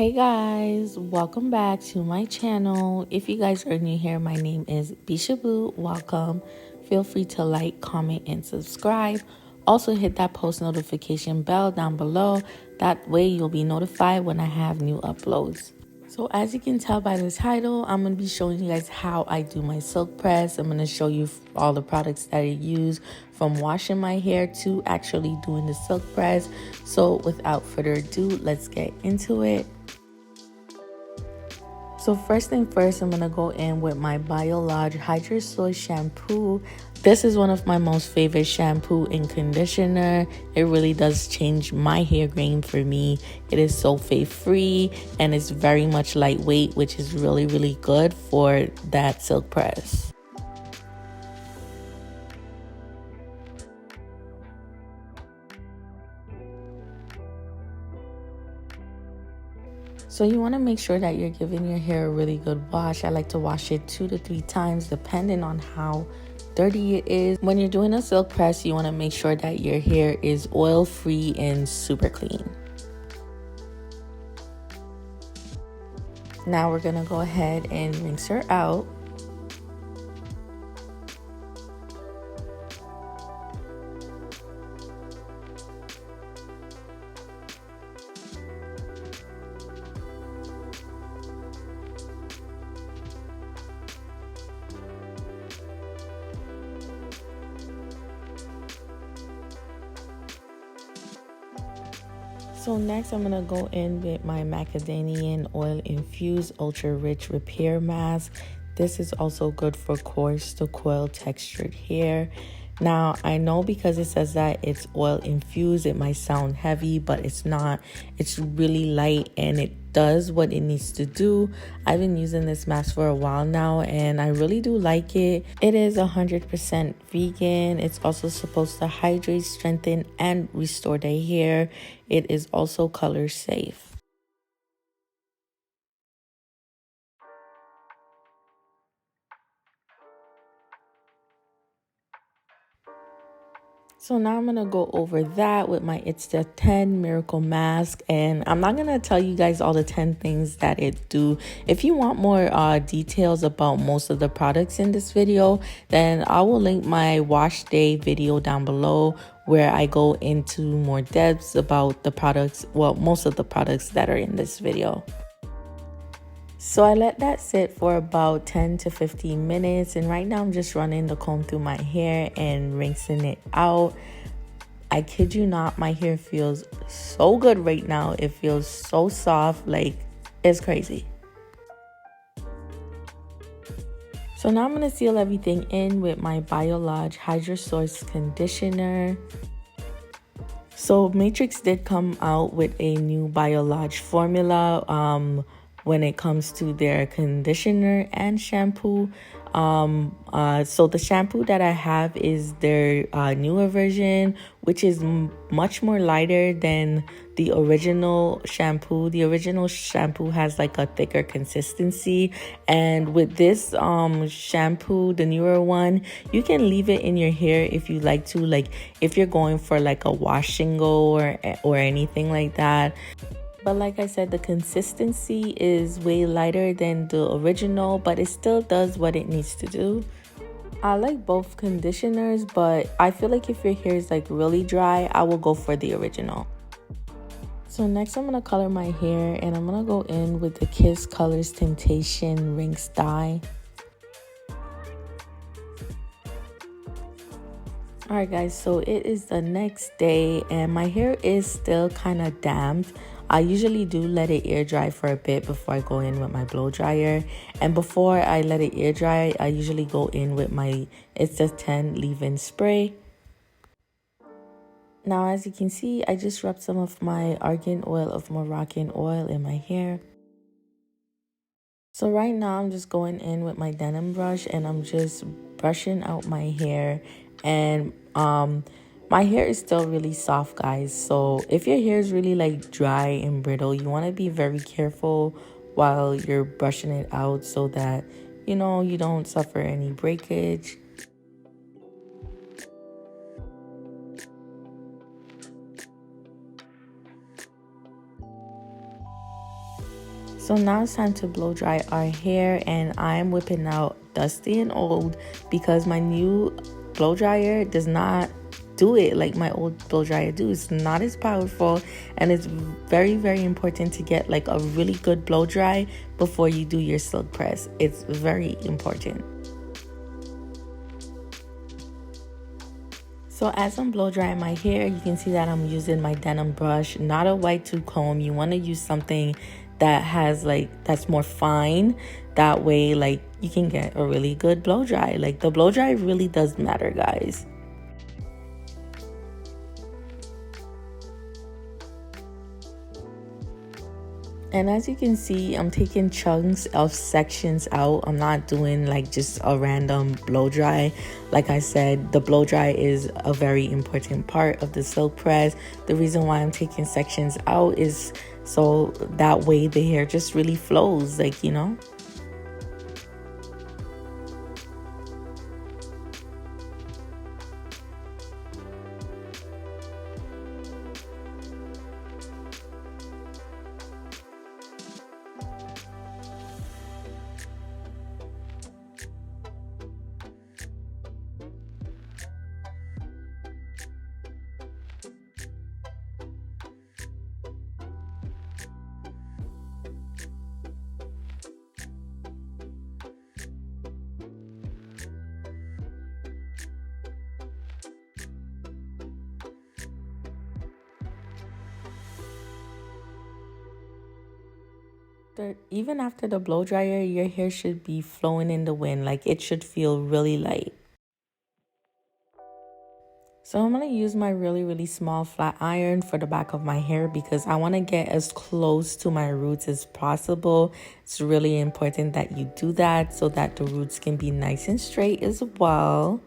Hey guys, welcome back to my channel. If you guys are new here, my name is Bishaboo. Welcome. Feel free to like, comment, and subscribe. Also hit that post notification bell down below. That way you'll be notified when I have new uploads. So as you can tell by the title, I'm going to be showing you guys how I do my silk press. I'm going to show you all the products that I use from washing my hair to actually doing the silk press. So without further ado, let's get into it. So first thing first, I'm going to go in with my BioLodge Hydro Soy Shampoo. This is one of my most favorite shampoo and conditioner. It really does change my hair game for me. It is sulfate free and it's very much lightweight, which is really good for that silk press. So you want to make sure that you're giving your hair a really good wash. I like to wash it 2 to 3 times depending on how dirty it is. When you're doing a silk press, you want to make sure that your hair is oil free and super clean. Now we're going to go ahead and rinse her out. So next I'm going to go in with my macadamia oil infused ultra rich repair mask. This is also good for coarse to coil textured hair. Now I know because it says that it's oil infused, it might sound heavy, but it's not. It's really light and it does what it needs to do. I've been using this mask for a while now and I really do like it. It is 100% vegan. It's also supposed to hydrate, strengthen, and restore the hair. It is also color safe. So now I'm going to go over that with my It's the 10 Miracle Mask. And I'm not going to tell you guys all the 10 things that it do. If you want more details about most of the products in this video, then I will link my wash day video down below where I go into more depths about the products, well, most of the products that are in this video. So I let that sit for about 10 to 15 minutes. And right now I'm just running the comb through my hair and rinsing it out. I kid you not, my hair feels so good right now. It feels so soft, like it's crazy. So now I'm going to seal everything in with my BioLodge Hydro Source Conditioner. So Matrix did come out with a new BioLodge formula when it comes to their conditioner and shampoo. So the shampoo that I have is their newer version, which is much more lighter than the original shampoo. The original shampoo has like a thicker consistency, and with this shampoo, the newer one, you can leave it in your hair if you like to, like if you're going for like a wash and go or anything like that. But like I said, the consistency is way lighter than the original, but it still does what it needs to do. I like both conditioners, but I feel like if your hair is like really dry, I will go for the original. So next I'm going to color my hair and I'm going to go in with the Kiss Colors Temptation Rinse Dye. Alright guys, so it is the next day and my hair is still kind of damp. I usually do let it air dry for a bit before I go in with my blow dryer. And before I let it air dry, I usually go in with my It's the 10 leave-in spray. Now as you can see, I just rubbed some of my argan oil of Moroccan oil in my hair. So right now I'm just going in with my denim brush and I'm just brushing out my hair. And my hair is still really soft, guys. So if your hair is really like dry and brittle, you want to be very careful while you're brushing it out so that, you know, you don't suffer any breakage. So now it's time to blow dry our hair, and I'm whipping out dusty and old because my new blow dryer does not do it like my old blow dryer do. It's not as powerful, and it's very, very important to get like a really good blow dry before you do your silk press. It's very important. So as I'm blow drying my hair, you can see that I'm using my denim brush, not a white tooth comb. You want to use something that has that's more fine. That way, you can get a really good blow dry. The blow dry really does matter, guys. And as you can see, I'm taking chunks of sections out. I'm not doing just a random blow dry. Like I said, the blow dry is a very important part of the silk press. The reason why I'm taking sections out is so that way the hair just really flows, you know. Even after the blow dryer, your hair should be flowing in the wind. It should feel really light. So I'm going to use my really, really small flat iron for the back of my hair because I want to get as close to my roots as possible. It's really important that you do that so that the roots can be nice and straight as well.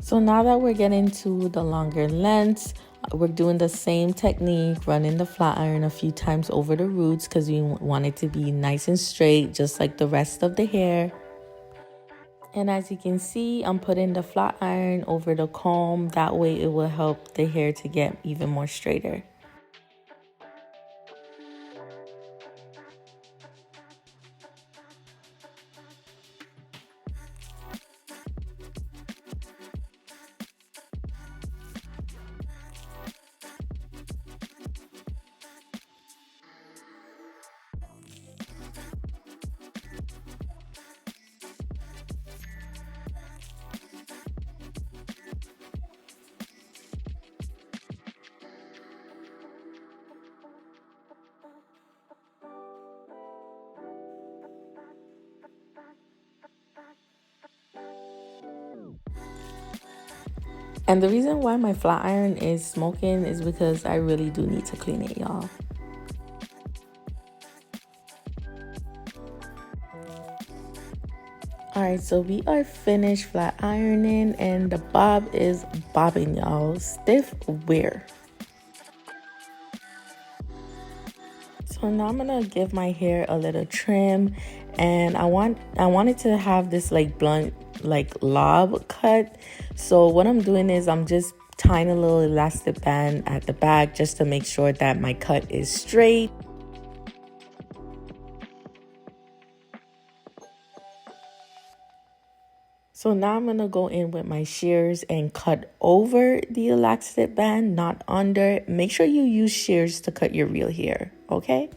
So now that we're getting to the longer lengths, we're doing the same technique, running the flat iron a few times over the roots because we want it to be nice and straight, just like the rest of the hair. And as you can see, I'm putting the flat iron over the comb. That way it will help the hair to get even more straighter. And the reason why my flat iron is smoking is because I really do need to clean it, y'all. Alright, so we are finished flat ironing and the bob is bobbing, y'all. Stiff wear. So now I'm gonna give my hair a little trim, and I wanted to have this blunt lob cut. So what I'm doing is I'm just tying a little elastic band at the back just to make sure that my cut is straight. So now I'm gonna go in with my shears and cut over the elastic band, not under. Make sure you use shears to cut your real hair, okay?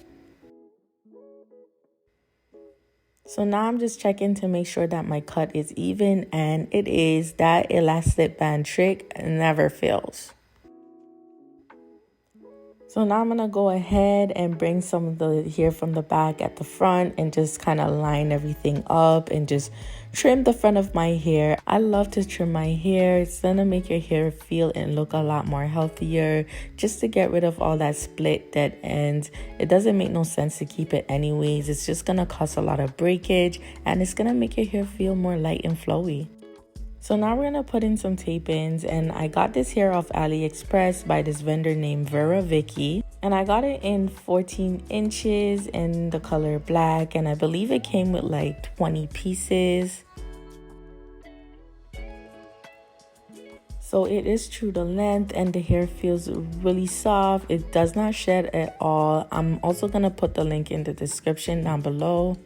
So now I'm just checking to make sure that my cut is even, and it is. That elastic band trick never fails. So now I'm going to go ahead and bring some of the hair from the back at the front and just kind of line everything up and just trim the front of my hair. I love to trim my hair. It's going to make your hair feel and look a lot more healthier, just to get rid of all that split dead ends. It doesn't make no sense to keep it anyways. It's just going to cause a lot of breakage and it's going to make your hair feel more light and flowy. So now we're going to put in some tape-ins, and I got this hair off AliExpress by this vendor named Veravicky. And I got it in 14 inches in the color black, and I believe it came with like 20 pieces. So it is true to length and the hair feels really soft. It does not shed at all. I'm also going to put the link in the description down below.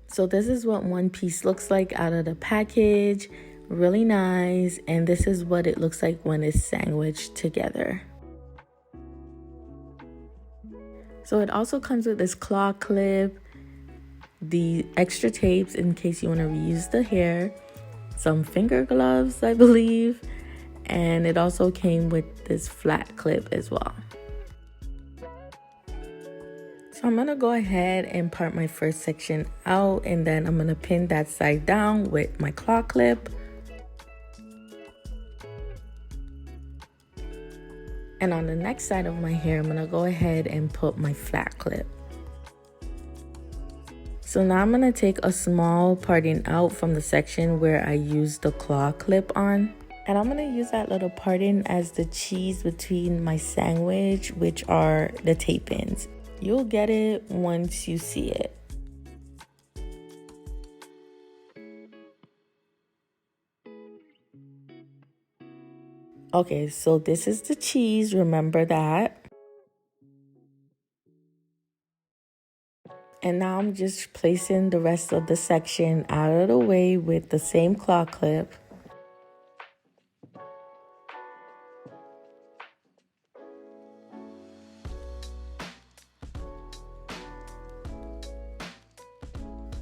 So this is what one piece looks like out of the package. Really nice. And this is what it looks like when it's sandwiched together. So it also comes with this claw clip, the extra tapes in case you want to reuse the hair, some finger gloves, I believe, and it also came with this flat clip as well. So I'm going to go ahead and part my first section out, and then I'm going to pin that side down with my claw clip. And on the next side of my hair, I'm going to go ahead and put my flat clip. So now I'm going to take a small parting out from the section where I used the claw clip on. And I'm going to use that little parting as the cheese between my sandwich, which are the tape-ins. You'll get it once you see it. Okay, so this is the cheese, remember that. And now I'm just placing the rest of the section out of the way with the same claw clip.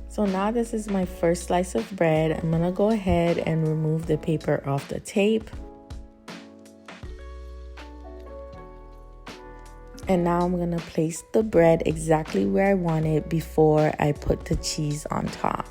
So now this is my first slice of bread. I'm gonna go ahead and remove the paper off the tape. And now I'm gonna place the bread exactly where I want it before I put the cheese on top.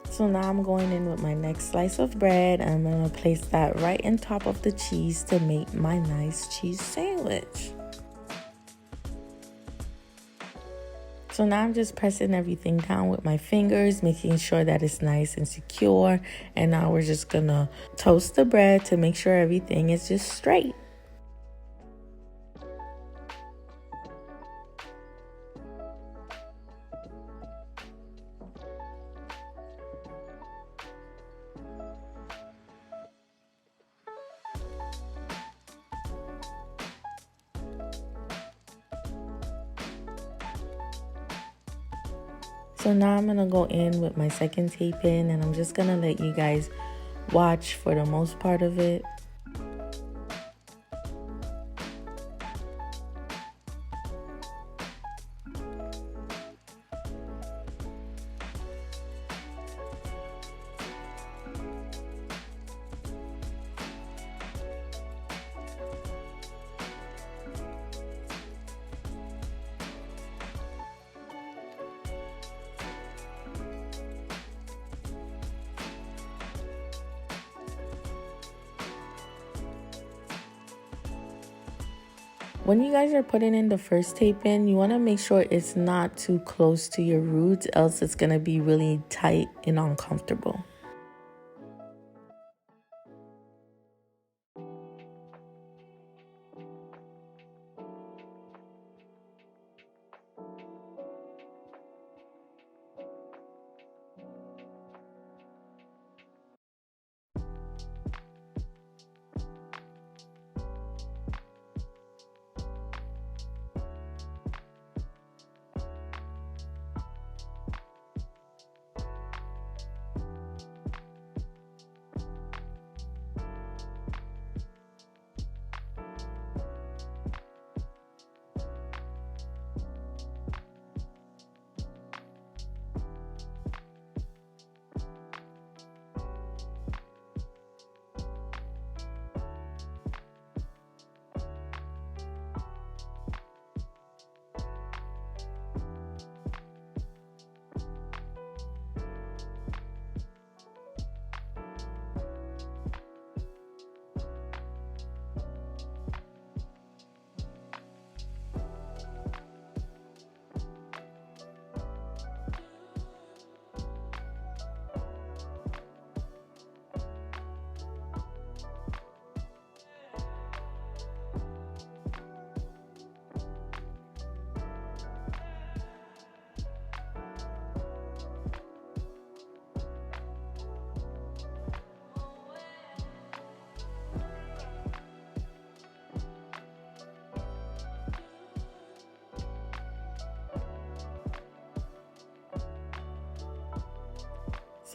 So now I'm going in with my next slice of bread. I'm gonna place that right on top of the cheese to make my nice cheese sandwich. So now I'm just pressing everything down with my fingers, making sure that it's nice and secure. And now we're just gonna toast the bread to make sure everything is just straight. So now I'm gonna go in with my second tape in, and I'm just gonna let you guys watch for the most part of it. When you guys are putting in the first tape in, you want to make sure it's not too close to your roots, else it's going to be really tight and uncomfortable.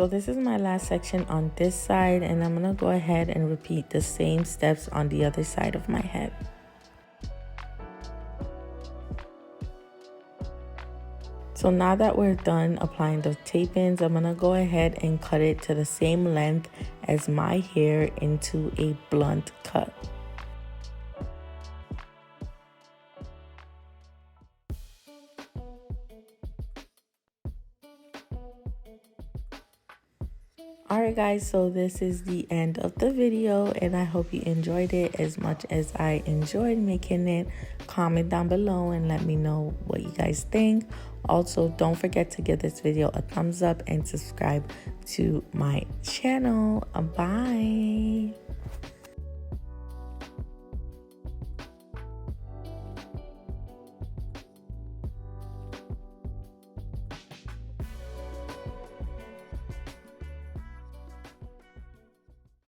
So this is my last section on this side, and I'm gonna go ahead and repeat the same steps on the other side of my head. So now that we're done applying the tape-ins, I'm gonna go ahead and cut it to the same length as my hair into a blunt cut. Alright guys, so this is the end of the video, and I hope you enjoyed it as much as I enjoyed making it. Comment down below and let me know what you guys think. Also, don't forget to give this video a thumbs up and subscribe to my channel. Bye.